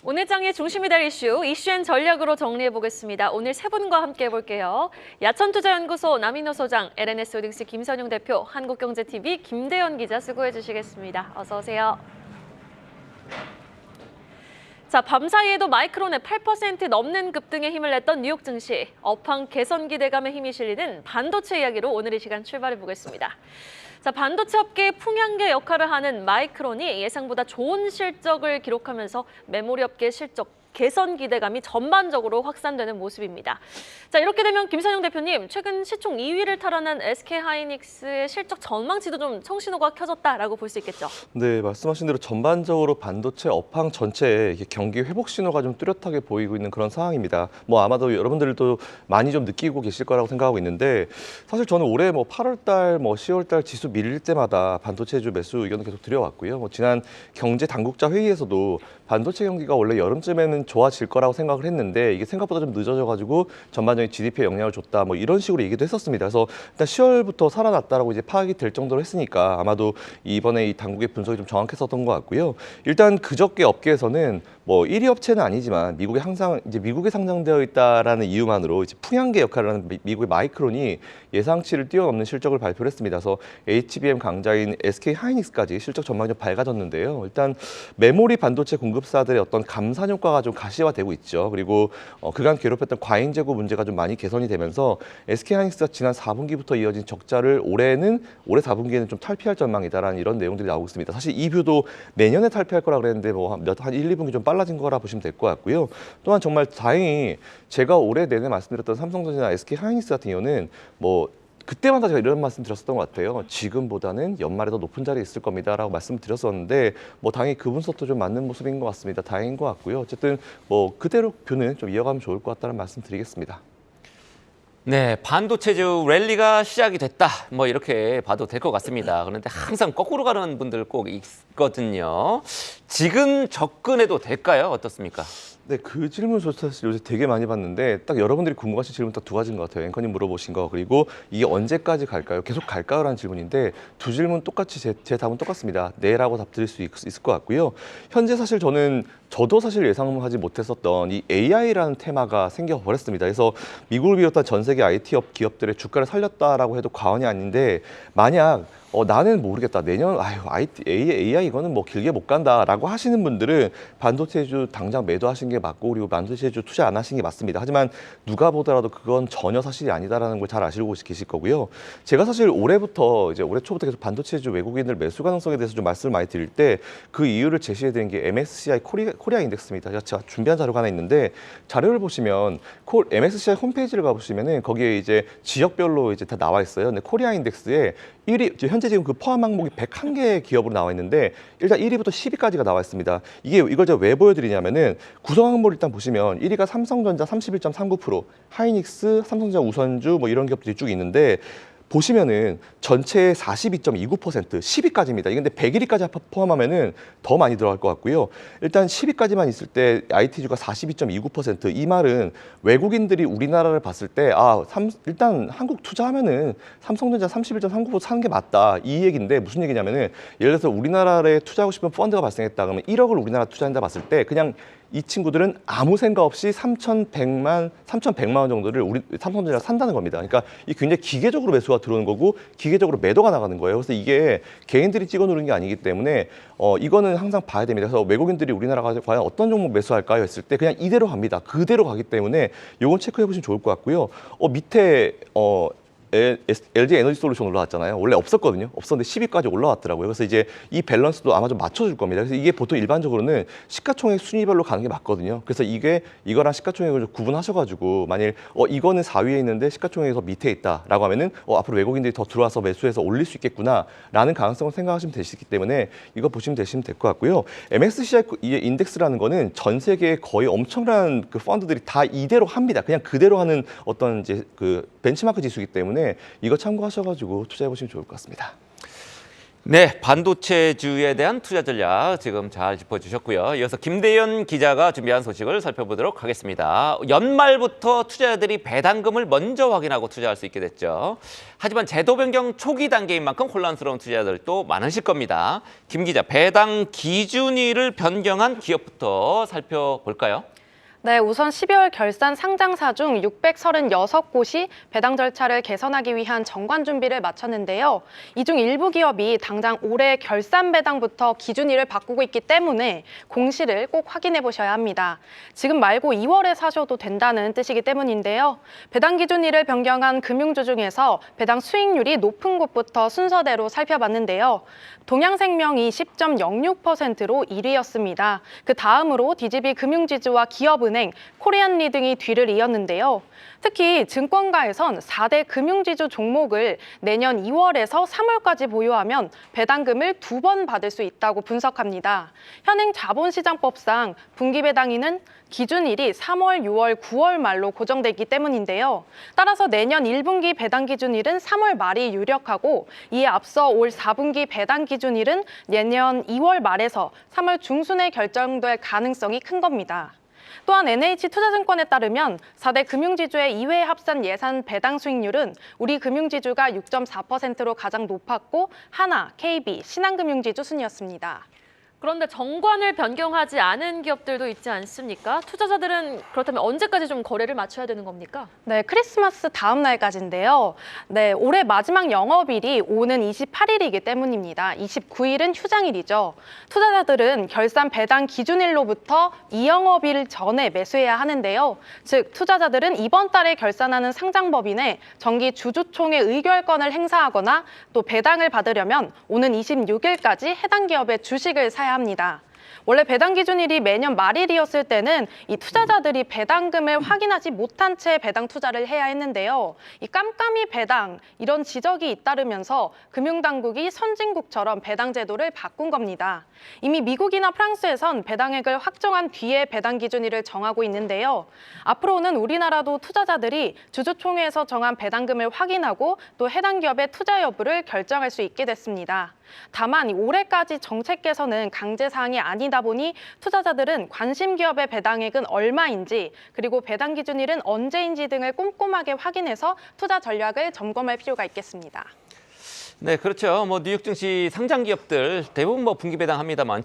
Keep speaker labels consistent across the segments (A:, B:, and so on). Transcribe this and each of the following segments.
A: 오늘 장의 중심이 될 이슈앤 전략으로 정리해보겠습니다. 오늘 세 분과 함께 해볼게요. 야천투자연구소 남인호 소장, LNS홀딩스 김선용 대표, 한국경제TV 김대현 기자 수고해주시겠습니다. 어서 오세요. 자, 밤사이에도 마이크론의 8% 넘는 급등에 힘을 냈던 뉴욕 증시. 업황 개선 기대감에 힘이 실리는 반도체 이야기로 오늘 이 시간 출발해보겠습니다. 자, 반도체 업계의 풍향계 역할을 하는 마이크론이 예상보다 좋은 실적을 기록하면서 메모리 업계의 실적 개선 기대감이 전반적으로 확산되는 모습입니다. 자, 이렇게 되면 김선영 대표님, 최근 시총 2위를 탈환한 SK하이닉스의 실적 전망치도 좀 청신호가 켜졌다라고 볼 수 있겠죠?
B: 네, 말씀하신 대로 전반적으로 반도체 업황 전체에 경기 회복 신호가 좀 뚜렷하게 보이고 있는 그런 상황입니다. 아마도 여러분들도 많이 좀 느끼고 계실 거라고 생각하고 있는데, 사실 저는 올해 8월 달, 10월 달 지수 밀릴 때마다 반도체주 매수 의견을 계속 드려왔고요. 지난 경제 당국자 회의에서도 반도체 경기가 원래 여름쯤에는 좋아질 거라고 생각을 했는데 이게 생각보다 좀 늦어져가지고 전반적인 GDP에 영향을 줬다 이런 식으로 얘기도 했었습니다. 그래서 일단 10월부터 살아났다라고 이제 파악이 될 정도로 했으니까 아마도 이번에 이 당국의 분석이 좀 정확했었던 것 같고요. 일단 그저께 업계에서는 1위 업체는 아니지만 미국에 상장되어 있다라는 이유만으로 이제 풍향계 역할을 하는 미국의 마이크론이 예상치를 뛰어넘는 실적을 발표를 했습니다. 그래서 HBM 강자인 SK하이닉스까지 실적 전망이 좀 밝아졌는데요. 일단 메모리 반도체 공급사들의 어떤 감산 효과가 좀 가시화되고 있죠. 그리고 그간 괴롭혔던 과잉 재고 문제가 좀 많이 개선이 되면서 SK하이닉스가 지난 4분기부터 이어진 적자를 올해 4분기에는 좀 탈피할 전망이다라는 이런 내용들이 나오고 있습니다. 사실 이 뷰도 내년에 탈피할 거라 그랬는데 한 1, 2분기 좀 빨라진 거라 보시면 될 것 같고요. 또한 정말 다행히 제가 올해 내내 말씀드렸던 삼성전자나 SK하이닉스 같은 경우는 그때마다 제가 이런 말씀 드렸었던 것 같아요. 지금보다는 연말에 더 높은 자리에 있을 겁니다라고 말씀드렸었는데 당연히 그 분석도 좀 맞는 모습인 것 같습니다. 다행인 것 같고요. 어쨌든 그대로 뷰는 좀 이어가면 좋을 것 같다는 말씀 드리겠습니다.
C: 네, 반도체주 랠리가 시작이 됐다. 이렇게 봐도 될 것 같습니다. 그런데 항상 거꾸로 가는 분들 꼭 있거든요. 지금 접근해도 될까요? 어떻습니까?
B: 네, 그 질문 사실 요새 되게 많이 받는데 딱 여러분들이 궁금하신 질문 딱 두 가지인 것 같아요. 앵커님 물어보신 거 그리고 이게 언제까지 갈까요? 계속 갈까요? 라는 질문인데 두 질문 똑같이 제 답은 똑같습니다. 네라고 답 드릴 수 있을 것 같고요. 현재 사실 저도 사실 예상하지 못했었던 이 AI라는 테마가 생겨버렸습니다. 그래서 미국을 비롯한 전 세계 IT 기업들의 주가를 살렸다라고 해도 과언이 아닌데 만약 나는 모르겠다. 내년 AI 이거는 길게 못 간다라고 하시는 분들은 반도체주 당장 매도하신 게 맞고 그리고 반도체주 투자 안 하신 게 맞습니다. 하지만 누가 보더라도 그건 전혀 사실이 아니다라는 걸 잘 아시고 계실 거고요. 제가 사실 올해 초부터 계속 반도체주 외국인들 매수 가능성에 대해서 좀 말씀을 많이 드릴 때 그 이유를 제시해 드린 게 MSCI 코리아 인덱스입니다. 제가 준비한 자료가 하나 있는데 자료를 보시면 MSCI 홈페이지를 가보시면은 거기에 이제 지역별로 이제 다 나와 있어요. 근데 코리아 인덱스에 1위, 현재 지금 그 포함 항목이 101개 기업으로 나와 있는데 일단 1위부터 10위까지가 나와 있습니다. 이걸 제가 왜 보여드리냐면은 구성 항목을 일단 보시면 1위가 삼성전자 31.39%, 하이닉스, 삼성전자 우선주 이런 기업들이 쭉 있는데 보시면은 전체의 42.29%, 10위까지입니다. 이게 근데 100위까지 포함하면은 더 많이 들어갈 것 같고요. 일단 10위까지만 있을 때 IT주가 42.29%. 이 말은 외국인들이 우리나라를 봤을 때 일단 한국 투자하면은 삼성전자 31.39% 사는 게 맞다. 이 얘기인데 무슨 얘기냐면은 예를 들어서 우리나라에 투자하고 싶은 펀드가 발생했다. 그러면 1억을 우리나라 투자한다 봤을 때 그냥 이 친구들은 아무 생각 없이 3,100만 원 정도를 우리 삼성전자가 산다는 겁니다. 그러니까 이 굉장히 기계적으로 매수가 들어오는 거고 기계적으로 매도가 나가는 거예요. 그래서 이게 개인들이 찍어 누른 게 아니기 때문에 이거는 항상 봐야 됩니다. 그래서 외국인들이 우리나라가 과연 어떤 종목 매수할까요? 했을 때 그냥 이대로 갑니다. 그대로 가기 때문에 요건 체크해 보시면 좋을 것 같고요. 밑에 LG 에너지 솔루션 올라왔잖아요. 원래 없었거든요. 없었는데 10위까지 올라왔더라고요. 그래서 이제 이 밸런스도 아마 좀 맞춰줄 겁니다. 그래서 이게 보통 일반적으로는 시가총액 순위별로 가는 게 맞거든요. 그래서 이거랑 시가총액을 좀 구분하셔가지고 만일 이거는 4위에 있는데 시가총액에서 밑에 있다라고 하면은 앞으로 외국인들이 더 들어와서 매수해서 올릴 수 있겠구나라는 가능성을 생각하시면 되시기 때문에 이거 보시면 되시면 될 것 같고요. MSCI 인덱스라는 거는 전 세계에 거의 엄청난 그 펀드들이 다 이대로 합니다. 그냥 그대로 하는 어떤 이제 그 벤치마크 지수이기 때문에 이거 참고하셔가지고 투자해 보시면 좋을 것 같습니다.
C: 네, 반도체주에 대한 투자 전략 지금 잘 짚어주셨고요. 이어서 김대현 기자가 준비한 소식을 살펴보도록 하겠습니다. 연말부터 투자자들이 배당금을 먼저 확인하고 투자할 수 있게 됐죠. 하지만 제도 변경 초기 단계인 만큼 혼란스러운 투자자들도 많으실 겁니다. 김 기자, 배당 기준일을 변경한 기업부터 살펴볼까요?
D: 네, 우선 12월 결산 상장사 중 636곳이 배당 절차를 개선하기 위한 정관 준비를 마쳤는데요. 이 중 일부 기업이 당장 올해 결산 배당부터 기준일을 바꾸고 있기 때문에 공시를 꼭 확인해 보셔야 합니다. 지금 말고 2월에 사셔도 된다는 뜻이기 때문인데요. 배당 기준일을 변경한 금융주 중에서 배당 수익률이 높은 곳부터 순서대로 살펴봤는데요. 동양생명이 10.06%로 1위였습니다. 그 다음으로 DGB 금융지주와 기업은행, 코리안리 등이 뒤를 이었는데요. 특히 증권가에선 4대 금융지주 종목을 내년 2월에서 3월까지 보유하면 배당금을 2번 받을 수 있다고 분석합니다. 현행 자본시장법상 분기배당일은 기준일이 3월, 6월, 9월 말로 고정되기 때문인데요. 따라서 내년 1분기 배당 기준일은 3월 말이 유력하고 이에 앞서 올 4분기 배당 기준일은 내년 2월 말에서 3월 중순에 결정될 가능성이 큰 겁니다. 또한 NH투자증권에 따르면 4대 금융지주의 2회 합산 예산 배당 수익률은 우리 금융지주가 6.4%로 가장 높았고 하나, KB, 신한금융지주 순이었습니다.
A: 그런데 정관을 변경하지 않은 기업들도 있지 않습니까? 투자자들은 그렇다면 언제까지 좀 거래를 맞춰야 되는 겁니까?
D: 네, 크리스마스 다음 날까지인데요. 네, 올해 마지막 영업일이 오는 28일이기 때문입니다. 29일은 휴장일이죠. 투자자들은 결산 배당 기준일로부터 2영업일 전에 매수해야 하는데요. 즉, 투자자들은 이번 달에 결산하는 상장법인에 정기 주주총회 의결권을 행사하거나 또 배당을 받으려면 오는 26일까지 해당 기업의 주식을 사야 합니다. 원래 배당 기준일이 매년 말일이었을 때는 이 투자자들이 배당금을 확인하지 못한 채 배당 투자를 해야 했는데요. 이 깜깜이 배당 이런 지적이 잇따르면서 금융당국이 선진국처럼 배당 제도를 바꾼 겁니다. 이미 미국이나 프랑스에선 배당액을 확정한 뒤에 배당 기준일을 정하고 있는데요. 앞으로는 우리나라도 투자자들이 주주총회에서 정한 배당금을 확인하고 또 해당 기업의 투자 여부를 결정할 수 있게 됐습니다. 다만 올해까지 정책 개선은 강제 사항이 아니다 보니 투자자들은 관심 기업의 배당액은 얼마인지 그리고 배당 기준일은 언제인지 등을 꼼꼼하게 확인해서 투자 전략을 점검할 필요가 있겠습니다.
C: 네, 그렇죠. 뉴욕 증시 상장 기업들 대부분 분기 배당합니다만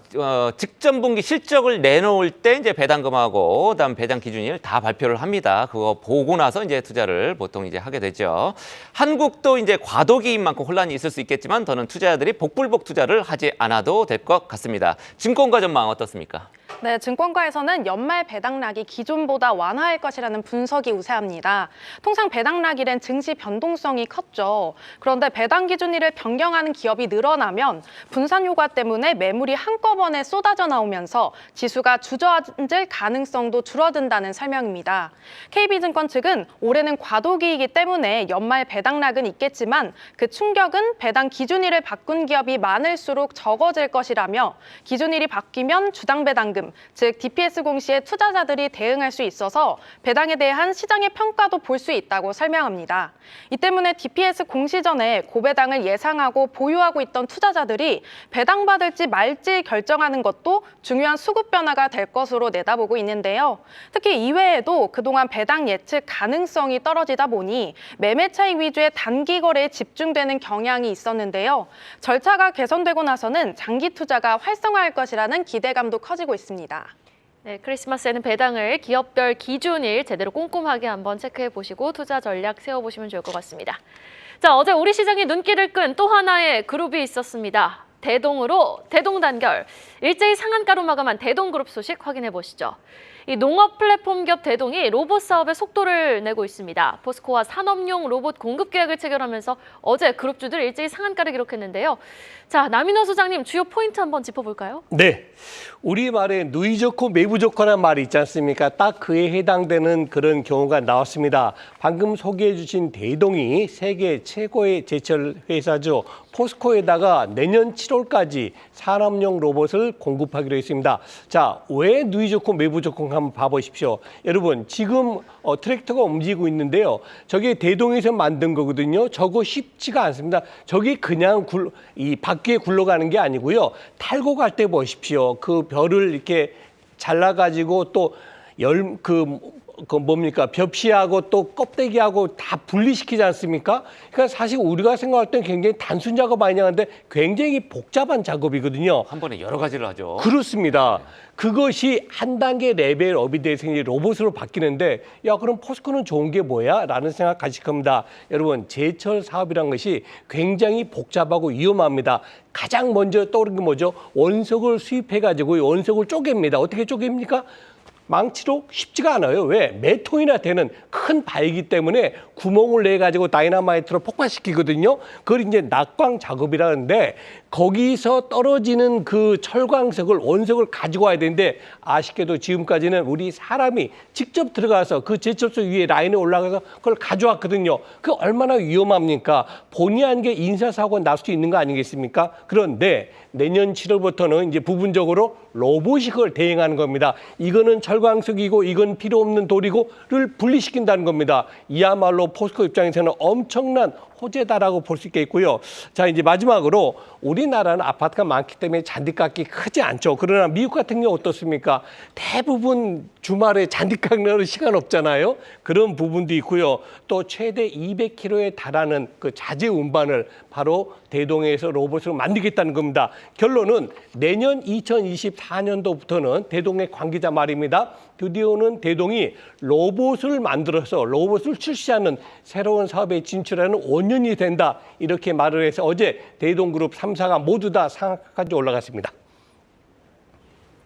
C: 직전 분기 실적을 내놓을 때 이제 배당금하고 그다음 배당 기준일 다 발표를 합니다. 그거 보고 나서 이제 투자를 보통 이제 하게 되죠. 한국도 이제 과도기인 만큼 혼란이 있을 수 있겠지만 더는 투자자들이 복불복 투자를 하지 않아도 될 것 같습니다. 증권가 전망 어떻습니까?
D: 네, 증권가에서는 연말 배당락이 기존보다 완화할 것이라는 분석이 우세합니다. 통상 배당락일엔 증시 변동성이 컸죠. 그런데 배당 기준일을 변경하는 기업이 늘어나면 분산 효과 때문에 매물이 한꺼번에 쏟아져 나오면서 지수가 주저앉을 가능성도 줄어든다는 설명입니다. KB증권 측은 올해는 과도기이기 때문에 연말 배당락은 있겠지만 그 충격은 배당 기준일을 바꾼 기업이 많을수록 적어질 것이라며 기준일이 바뀌면 주당 배당금 즉 DPS 공시에 투자자들이 대응할 수 있어서 배당에 대한 시장의 평가도 볼 수 있다고 설명합니다. 이 때문에 DPS 공시 전에 고배당을 예상하고 보유하고 있던 투자자들이 배당받을지 말지 결정하는 것도 중요한 수급 변화가 될 것으로 내다보고 있는데요. 특히 이외에도 그동안 배당 예측 가능성이 떨어지다 보니 매매 차익 위주의 단기 거래에 집중되는 경향이 있었는데요. 절차가 개선되고 나서는 장기 투자가 활성화할 것이라는 기대감도 커지고 있습니다.
A: 네, 크리스마스에는 배당을 기업별 기준일 제대로 꼼꼼하게 한번 체크해 보시고 투자 전략 세워보시면 좋을 것 같습니다. 자, 어제 우리 시장이 눈길을 끈 또 하나의 그룹이 있었습니다. 대동으로 대동단결, 일제히 상한가로 마감한 대동그룹 소식 확인해 보시죠. 이 농업 플랫폼 기업 대동이 로봇 사업에 속도를 내고 있습니다. 포스코와 산업용 로봇 공급 계약을 체결하면서 어제 그룹주들 일제히 상한가를 기록했는데요. 자, 남인호 소장님 주요 포인트 한번 짚어볼까요?
E: 네, 우리말에 누이 좋고 매부 좋고라는 말이 있지 않습니까? 딱 그에 해당되는 그런 경우가 나왔습니다. 방금 소개해 주신 대동이 세계 최고의 제철 회사죠. 포스코에다가 내년 7월까지 산업용 로봇을 공급하기로 했습니다. 자, 왜 누이 좋고 매부 좋고 한번 봐보십시오. 여러분 지금 트랙터가 움직이고 있는데요. 저게 대동에서 만든 거거든요. 저거 쉽지가 않습니다. 저게 그냥 이 바퀴에 굴러가는 게 아니고요. 탈고 갈 때 보십시오. 그 벼를 이렇게 잘라가지고 또 뭡니까? 벽시하고 또 껍데기하고 다 분리시키지 않습니까? 그러니까 사실 우리가 생각할 땐 굉장히 단순 작업 아니냐 하는데 굉장히 복잡한 작업이거든요.
C: 한 번에 여러 가지를 하죠.
E: 그렇습니다. 그것이 한 단계 레벨업이 돼서 이제 로봇으로 바뀌는데 야 그럼 포스코는 좋은 게 뭐야? 라는 생각 가실 겁니다. 여러분 제철 사업이란 것이 굉장히 복잡하고 위험합니다. 가장 먼저 떠오르는 게 뭐죠? 원석을 수입해가지고 원석을 쪼갭니다. 어떻게 쪼갭니까? 망치로 쉽지가 않아요. 왜? 몇 톤이나 되는 큰 바이기 때문에 구멍을 내가지고 다이너마이트로 폭발시키거든요. 그걸 이제 낙광 작업이라는데 거기서 떨어지는 그 철광석을 원석을 가지고 와야 되는데 아쉽게도 지금까지는 우리 사람이 직접 들어가서 그 제철소 위에 라인에 올라가서 그걸 가져왔거든요. 그 얼마나 위험합니까? 본의 아니게 인사사고가 날 수 있는 거 아니겠습니까? 그런데 내년 7월부터는 이제 부분적으로 로봇이 그걸 대행하는 겁니다. 이거는 철광석이고 이건 필요 없는 돌이고를 분리시킨다는 겁니다. 이야말로 포스코 입장에서는 엄청난 호재다라고 볼 수 있겠고요. 자, 이제 마지막으로 우리나라는 아파트가 많기 때문에 잔디깎기 크지 않죠. 그러나 미국 같은 경우 어떻습니까? 대부분 주말에 잔디깎는 시간 없잖아요. 그런 부분도 있고요. 또 최대 200km에 달하는 그 자재 운반을 바로 대동에서 로봇으로 만들겠다는 겁니다. 결론은 내년 2024년도부터는 대동의 관계자 말입니다. 드디어는 대동이 로봇을 만들어서 로봇을 출시하는 새로운 사업에 진출하는 5년이 된다. 이렇게 말을 해서 어제 대동그룹 3사가 모두 다 상한가까지 올라갔습니다.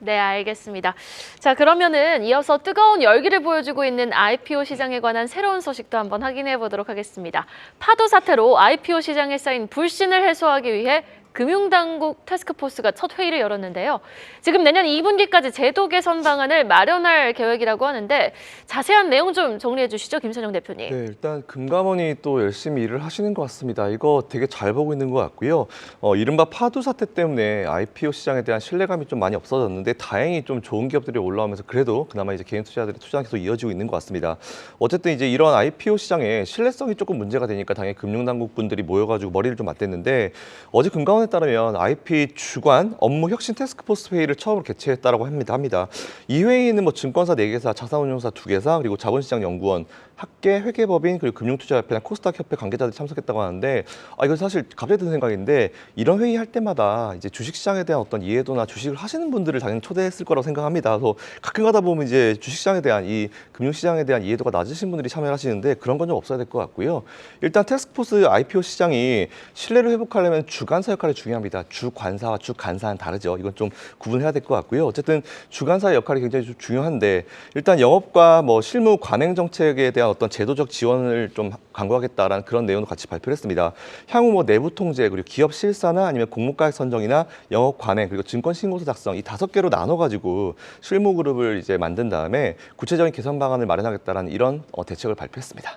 A: 네, 알겠습니다. 자, 그러면은 이어서 뜨거운 열기를 보여주고 있는 IPO 시장에 관한 새로운 소식도 한번 확인해 보도록 하겠습니다. 파도 사태로 IPO 시장에 쌓인 불신을 해소하기 위해 금융당국 태스크포스가 첫 회의를 열었는데요. 지금 내년 2분기까지 제도 개선 방안을 마련할 계획이라고 하는데 자세한 내용 좀 정리해 주시죠, 김선영 대표님.
B: 네, 일단 금감원이 또 열심히 일을 하시는 것 같습니다. 이거 되게 잘 보고 있는 것 같고요. 이른바 파도 사태 때문에 IPO 시장에 대한 신뢰감이 좀 많이 없어졌는데 다행히 좀 좋은 기업들이 올라오면서 그래도 그나마 이제 개인 투자자들의 투자가 계속 이어지고 있는 것 같습니다. 어쨌든 이제 이런 IPO 시장에 신뢰성이 조금 문제가 되니까 당연히 금융당국 분들이 모여가지고 머리를 좀 맞댔는데 어제 금감원에 따르면 IP 주관 업무 혁신 태스크포스 회의를 처음으로 개최했다라고 합니다. 이 회의는 뭐 증권사 4개사, 자산운용사 2개사, 그리고 자본시장연구원, 학계, 회계법인, 그리고 금융투자협회랑 코스닥협회 관계자들이 참석했다고 하는데 이거 사실 갑자기 든 생각인데 이런 회의 할 때마다 이제 주식시장에 대한 어떤 이해도나 주식을 하시는 분들을 당연히 초대했을 거라고 생각합니다. 그래서 가끔 가다 보면 이제 주식시장에 대한 이 금융시장에 대한 이해도가 낮으신 분들이 참여를 하시는데 그런 건 좀 없어야 될 것 같고요. 일단 태스크포스 IPO 시장이 신뢰를 회복하려면 주관사 역할이 중요합니다. 주관사와 주간사는 다르죠. 이건 좀 구분해야 될 것 같고요. 어쨌든 주관사의 역할이 굉장히 좀 중요한데 일단 영업과 뭐 실무 관행 정책에 대한 어떤 제도적 지원을 좀 강구하겠다라는 그런 내용도 같이 발표를 했습니다. 향후 뭐 내부 통제 그리고 기업 실사나 아니면 공모가액 선정이나 영업 관행 그리고 증권 신고서 작성 이 5개로 나눠가지고 실무 그룹을 이제 만든 다음에 구체적인 개선 방안을 마련하겠다라는 이런 대책을 발표했습니다.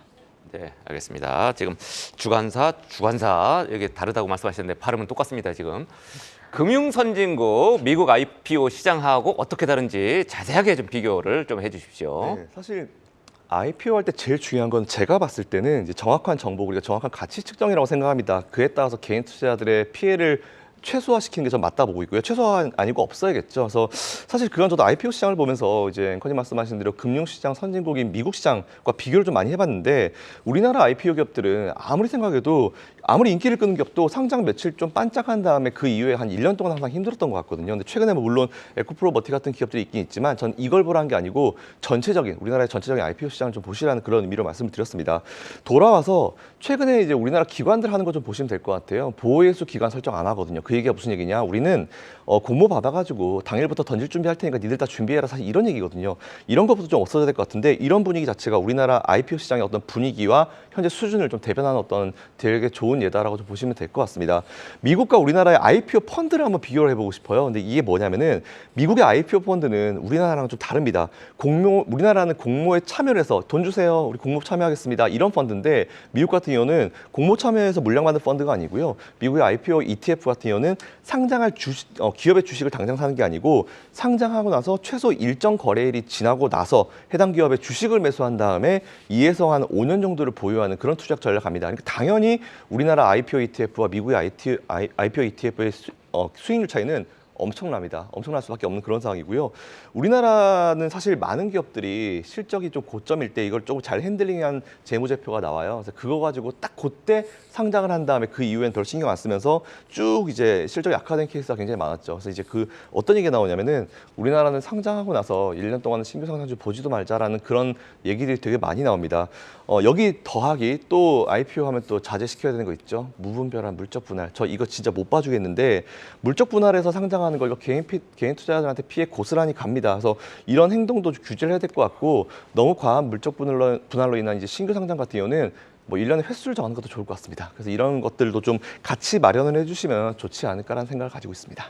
C: 네, 알겠습니다. 지금 주관사 이게 다르다고 말씀하셨는데 발음은 똑같습니다. 지금 금융선진국 미국 IPO 시장하고 어떻게 다른지 자세하게 좀 비교를 좀 해주십시오.
B: 네, 사실 IPO 할 때 제일 중요한 건 제가 봤을 때는 이제 정확한 정보, 우리가 정확한 가치 측정이라고 생각합니다. 그에 따라서 개인 투자자들의 피해를 최소화시키는 게 전 맞다 보고 있고요. 최소화 아니고 없어야겠죠. 그래서 사실 그건 저도 IPO 시장을 보면서 이제 앵커님 말씀하신 대로 금융시장 선진국인 미국 시장과 비교를 좀 많이 해봤는데 우리나라 IPO 기업들은 아무리 생각해도 아무리 인기를 끄는 기업도 상장 며칠 좀 반짝한 다음에 그 이후에 한 1년 동안 항상 힘들었던 것 같거든요. 근데 최근에 뭐 물론 에코프로버티 같은 기업들이 있긴 있지만 전 이걸 보라는 게 아니고 전체적인 우리나라의 전체적인 IPO 시장을 좀 보시라는 그런 의미로 말씀을 드렸습니다. 돌아와서 최근에 이제 우리나라 기관들 하는 거 좀 보시면 될 것 같아요. 보호예수 기간 설정 안 하거든요. 그 얘기가 무슨 얘기냐? 우리는 공모 받아가지고 당일부터 던질 준비할 테니까 니들 다 준비해라. 사실 이런 얘기거든요. 이런 것부터 좀 없어져야 될 것 같은데 이런 분위기 자체가 우리나라 IPO 시장의 어떤 분위기와 현재 수준을 좀 대변하는 어떤 되게 좋은 예다라고 좀 보시면 될 것 같습니다. 미국과 우리나라의 IPO 펀드를 한번 비교를 해보고 싶어요. 근데 이게 뭐냐면은 미국의 IPO 펀드는 우리나라랑 좀 다릅니다. 우리나라는 공모에 참여를 해서 돈 주세요. 우리 공모 참여하겠습니다. 이런 펀드인데 미국 같은 경우는 공모 참여해서 물량받는 펀드가 아니고요. 미국의 IPO ETF 같은 경우는 상장할 기업의 주식을 당장 사는 게 아니고 상장하고 나서 최소 일정 거래일이 지나고 나서 해당 기업의 주식을 매수한 다음에 2에서 한 5년 정도를 보유하는 그런 투자 전략입니다. 그러니까 당연히 우리나라 IPO ETF와 미국의 IPO ETF의 수익률 차이는 엄청납니다. 엄청날 수밖에 없는 그런 상황이고요. 우리나라는 사실 많은 기업들이 실적이 좀 고점일 때 이걸 조금 잘 핸들링한 재무제표가 나와요. 그래서 그거 가지고 딱 그때 상장을 한 다음에 그 이후엔 별 신경 안 쓰면서 쭉 이제 실적이 악화된 케이스가 굉장히 많았죠. 그래서 이제 그 어떤 얘기가 나오냐면은 우리나라는 상장하고 나서 1년 동안은 신규 상장주 보지도 말자라는 그런 얘기들이 되게 많이 나옵니다. 여기 더하기 또 IPO 하면 또 자제시켜야 되는 거 있죠. 무분별한 물적 분할. 저 이거 진짜 못 봐주겠는데 물적 분할해서 상장하는 거 이거 개인 투자자들한테 피해 고스란히 갑니다. 그래서 이런 행동도 규제를 해야 될 것 같고 너무 과한 물적 분할로 인한 이제 신규 상장 같은 경우는 뭐 1년에 횟수를 정하는 것도 좋을 것 같습니다. 그래서 이런 것들도 좀 같이 마련을 해주시면 좋지 않을까라는 생각을 가지고 있습니다.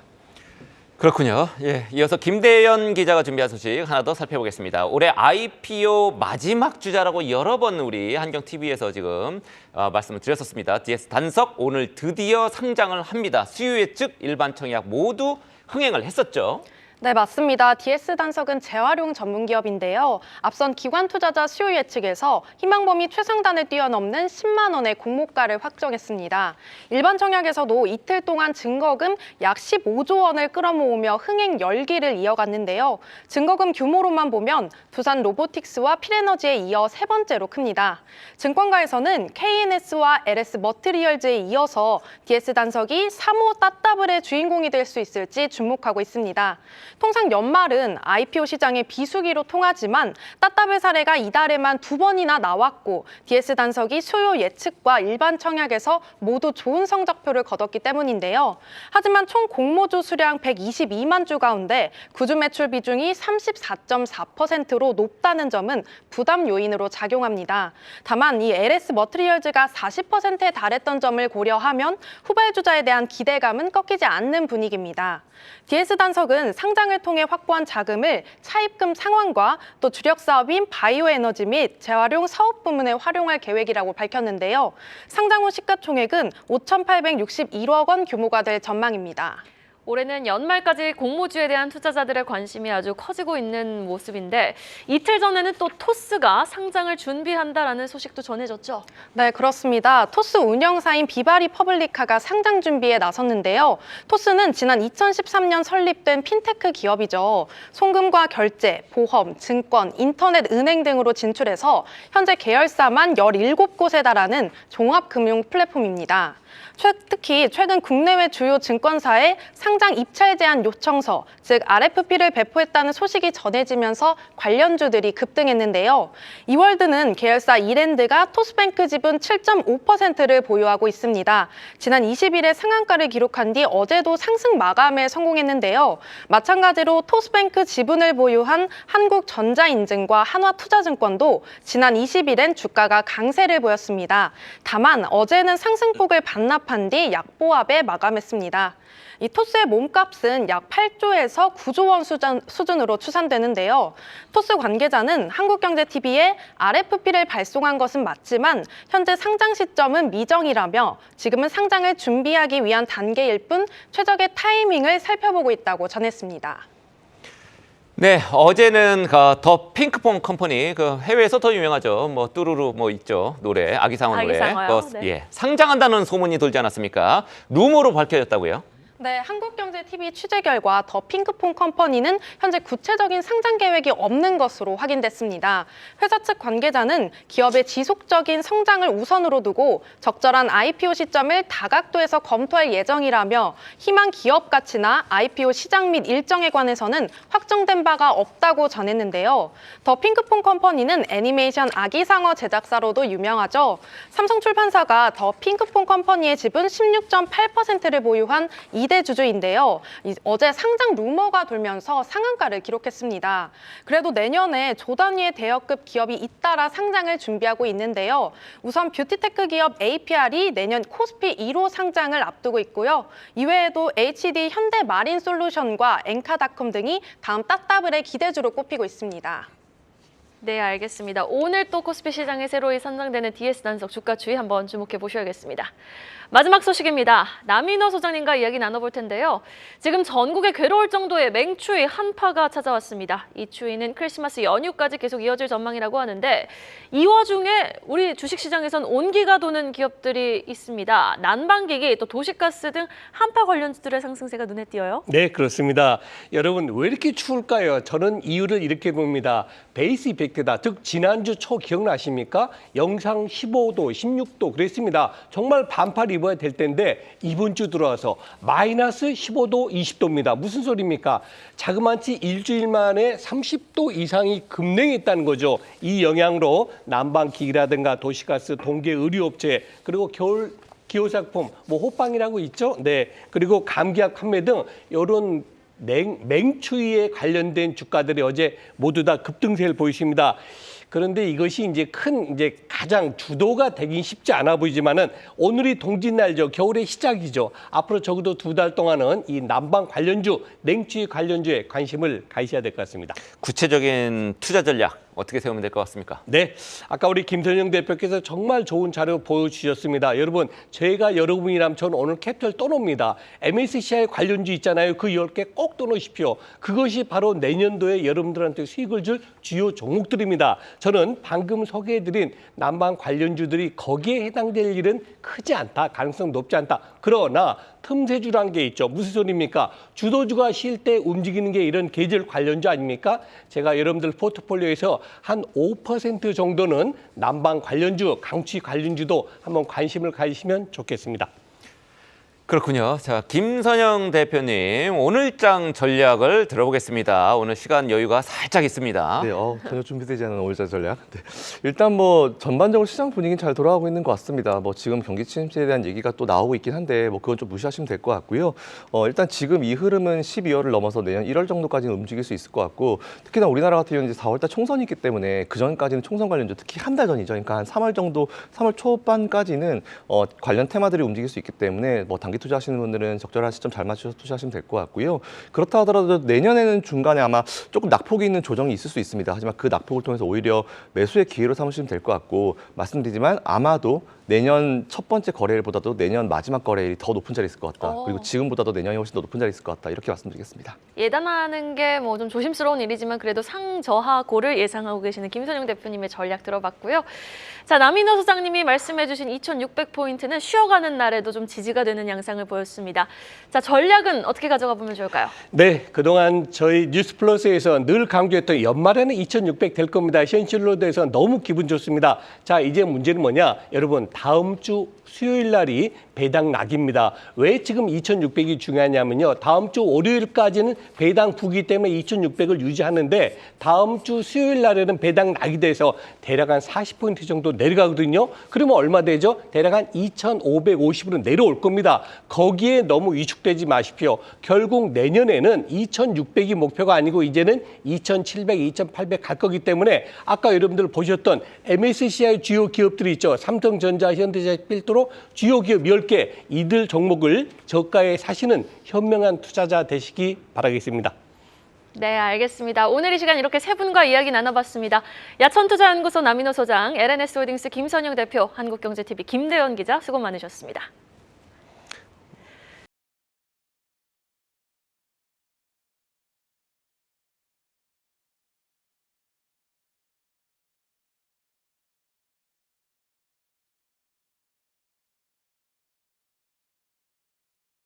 C: 그렇군요. 예, 이어서 김대현 기자가 준비한 소식 하나 더 살펴보겠습니다. 올해 IPO 마지막 주자라고 여러 번 우리 한경TV에서 지금 말씀을 드렸었습니다. DS 단석 오늘 드디어 상장을 합니다. 수요 예측, 일반 청약 모두 흥행을 했었죠.
D: 네, 맞습니다. DS 단석은 재활용 전문 기업인데요. 앞선 기관 투자자 수요 예측에서 희망 범위 최상단을 뛰어넘는 10만 원의 공모가를 확정했습니다. 일반 청약에서도 이틀 동안 증거금 약 15조 원을 끌어모으며 흥행 열기를 이어갔는데요. 증거금 규모로만 보면 두산 로보틱스와 필에너지에 이어 세 번째로 큽니다. 증권가에서는 KNS와 LS 머티리얼즈에 이어서 DS 단석이 3호 따따블의 주인공이 될 수 있을지 주목하고 있습니다. 통상 연말은 IPO 시장의 비수기로 통하지만 따따블 사례가 이달에만 2번이나 나왔고 DS 단석이 수요 예측과 일반 청약에서 모두 좋은 성적표를 거뒀기 때문인데요. 하지만 총 공모주 수량 122만 주 가운데 구주 매출 비중이 34.4%로 높다는 점은 부담 요인으로 작용합니다. 다만 이 LS 머티리얼즈가 40%에 달했던 점을 고려하면 후발주자에 대한 기대감은 꺾이지 않는 분위기입니다. DS 단석은 상장을 통해 확보한 자금을 차입금 상환과 또 주력 사업인 바이오 에너지 및 재활용 사업 부문에 활용할 계획이라고 밝혔는데요. 상장 후 시가총액은 5,861억 원 규모가 될 전망입니다.
A: 올해는 연말까지 공모주에 대한 투자자들의 관심이 아주 커지고 있는 모습인데 이틀 전에는 또 토스가 상장을 준비한다라는 소식도 전해졌죠.
D: 네, 그렇습니다. 토스 운영사인 비바리 퍼블리카가 상장 준비에 나섰는데요. 토스는 지난 2013년 설립된 핀테크 기업이죠. 송금과 결제, 보험, 증권, 인터넷, 은행 등으로 진출해서 현재 계열사만 17곳에 달하는 종합금융 플랫폼입니다. 특히 최근 국내외 주요 증권사에 상장 입찰 제한 요청서, 즉 RFP를 배포했다는 소식이 전해지면서 관련주들이 급등했는데요. 이월드는 계열사 이랜드가 토스뱅크 지분 7.5%를 보유하고 있습니다. 지난 20일에 상한가를 기록한 뒤 어제도 상승 마감에 성공했는데요. 마찬가지로 토스뱅크 지분을 보유한 한국전자인증과 한화투자증권도 지난 20일엔 주가가 강세를 보였습니다. 다만 어제는 상승폭을 반납한 뒤 약보합에 마감했습니다. 이 토스의 몸값은 약 8조에서 9조 원 수준으로 추산되는데요. 토스 관계자는 한국경제TV에 RFP를 발송한 것은 맞지만 현재 상장 시점은 미정이라며 지금은 상장을 준비하기 위한 단계일 뿐 최적의 타이밍을 살펴보고 있다고 전했습니다.
C: 네, 어제는 더 핑크퐁 컴퍼니 해외에서 더 유명하죠. 뭐 뚜루루 뭐 있죠. 노래 아기상어 노래.
A: 아기상어요? 네.
C: 예, 상장한다는 소문이 돌지 않았습니까? 루머로 밝혀졌다고요?
D: 네, 한국경제TV 취재 결과 더 핑크퐁 컴퍼니는 현재 구체적인 상장 계획이 없는 것으로 확인됐습니다. 회사 측 관계자는 기업의 지속적인 성장을 우선으로 두고 적절한 IPO 시점을 다각도에서 검토할 예정이라며 희망 기업 가치나 IPO 시장 및 일정에 관해서는 확정된 바가 없다고 전했는데요. 더 핑크퐁 컴퍼니는 애니메이션 아기상어 제작사로도 유명하죠. 삼성출판사가 더 핑크퐁 컴퍼니의 지분 16.8%를 보유한 2대 기대 주주인데요. 어제 상장 루머가 돌면서 상한가를 기록했습니다. 그래도 내년에 조 단위의 대여급 기업이 잇따라 상장을 준비하고 있는데요. 우선 뷰티테크 기업 APR이 내년 코스피 1호 상장을 앞두고 있고요. 이외에도 HD 현대마린솔루션과 엔카닷컴 등이 다음 따따블의 기대주로 꼽히고 있습니다.
A: 네, 알겠습니다. 오늘 또 코스피 시장에 새로이 선정되는 DS 단석 주가 추이 한번 주목해 보셔야겠습니다. 마지막 소식입니다. 남인호 소장님과 이야기 나눠볼 텐데요. 지금 전국에 괴로울 정도의 맹추위 한파가 찾아왔습니다. 이 추위는 크리스마스 연휴까지 계속 이어질 전망이라고 하는데 이 와중에 우리 주식시장에선 온기가 도는 기업들이 있습니다. 난방기기, 또 도시가스 등 한파 관련주들의 상승세가 눈에 띄어요.
E: 네, 그렇습니다. 여러분, 왜 이렇게 추울까요? 저는 이유를 이렇게 봅니다. 베이스 이펙트다. 즉, 지난주 초 기억나십니까? 영상 15도, 16도 그랬습니다. 정말 반팔 입어야 될 텐데 이번 주 들어와서 마이너스 15도, 20도입니다. 무슨 소리입니까? 자그마치 일주일 만에 30도 이상이 급냉했다는 거죠. 이 영향으로 난방기기라든가 도시가스, 동계 의류업체, 그리고 겨울 기호작품, 뭐 호빵이라고 있죠. 네, 그리고 감기약 판매 등 이런 맹추위에 관련된 주가들이 어제 모두 다 급등세를 보이십니다. 그런데 이것이 이제 가장 주도가 되긴 쉽지 않아 보이지만은 오늘이 동짓날죠. 겨울의 시작이죠. 앞으로 적어도 2달 동안은 이 난방 관련주, 냉추위 관련주에 관심을 가지셔야 될 것 같습니다.
C: 구체적인 투자 전략 어떻게 세우면 될 것 같습니까?
E: 네, 아까 우리 김선영 대표께서 정말 좋은 자료 보여주셨습니다. 여러분, 저희가 여러분이라면 저는 오늘 캐피털 떠놉니다. MSCI 관련주 있잖아요. 그 10개 꼭 떠놓으십시오. 그것이 바로 내년도에 여러분들한테 수익을 줄 주요 종목들입니다. 저는 방금 소개해드린 난방 관련주들이 거기에 해당될 일은 크지 않다. 가능성 높지 않다. 그러나 틈새주란 게 있죠. 무슨 소리입니까? 주도주가 쉴 때 움직이는 게 이런 계절 관련주 아닙니까? 제가 여러분들 포트폴리오에서 한 5% 정도는 난방 관련주, 강추위 관련주도 한번 관심을 가지시면 좋겠습니다.
C: 그렇군요. 자, 김선영 대표님 오늘장 전략을 들어보겠습니다. 오늘 시간 여유가 살짝 있습니다.
B: 네, 전혀 준비되지 않은 오일장 전략. 네. 일단 뭐 전반적으로 시장 분위기는 잘 돌아가고 있는 것 같습니다. 뭐 지금 경기 침체에 대한 얘기가 또 나오고 있긴 한데 뭐 그건 좀 무시하시면 될 것 같고요. 일단 지금 이 흐름은 12월을 넘어서 내년 1월 정도까지는 움직일 수 있을 것 같고, 특히나 우리나라 같은 경우는 이제 4월달 총선이 있기 때문에 그 전까지는 총선 관련주, 특히 한 달 전이죠. 그러니까 한 3월 정도, 3월 초반까지는 관련 테마들이 움직일 수 있기 때문에 뭐 단기 투자하시는 분들은 적절한 시점 잘 맞춰서 투자하시면 될 것 같고요. 그렇다 하더라도 내년에는 중간에 아마 조금 낙폭이 있는 조정이 있을 수 있습니다. 하지만 그 낙폭을 통해서 오히려 매수의 기회로 삼으시면 될 것 같고, 말씀드리지만 아마도 내년 첫 번째 거래일보다도 내년 마지막 거래일이 더 높은 자리에 있을 것 같다. 그리고 지금보다도 내년이 훨씬 더 높은 자리에 있을 것 같다. 이렇게 말씀드리겠습니다.
A: 예단하는 게 뭐 좀 조심스러운 일이지만 그래도 상저하고를 예상하고 계시는 김선영 대표님의 전략 들어봤고요. 자, 남인호 소장님이 말씀해주신 2,600포인트는 쉬어가는 날에도 좀 지지가 되는 양상을 보였습니다. 자, 전략은 어떻게 가져가 보면 좋을까요?
E: 네, 그동안 저희 뉴스플러스에서 늘 강조했던 연말에는 2,600 될 겁니다. 현실로 돼서 너무 기분 좋습니다. 자, 이제 문제는 뭐냐? 여러분, 다음 주 수요일 날이 배당 낙입니다. 왜 지금 2,600이 중요하냐면요. 다음 주 월요일까지는 배당 부기 때문에 2,600을 유지하는데 다음 주 수요일 날에는 배당 낙이 돼서 대략 한 40포인트 정도 내려가거든요. 그러면 얼마 되죠? 대략 한 2,550으로 내려올 겁니다. 거기에 너무 위축되지 마십시오. 결국 내년에는 2,600이 목표가 아니고 이제는 2,700, 2,800 갈 거기 때문에 아까 여러분들 보셨던 MSCI 주요 기업들이 있죠. 삼성전자, 현대차, 필두로 주요 기업 10개, 이들 종목을 저가에 사시는 현명한 투자자 되시기 바라겠습니다.
A: 네, 알겠습니다. 오늘 이 시간 이렇게 세 분과 이야기 나눠봤습니다. 야천투자연구소 남인호 소장, LNS홀딩스 김선영 대표, 한국경제TV 김대현 기자 수고 많으셨습니다.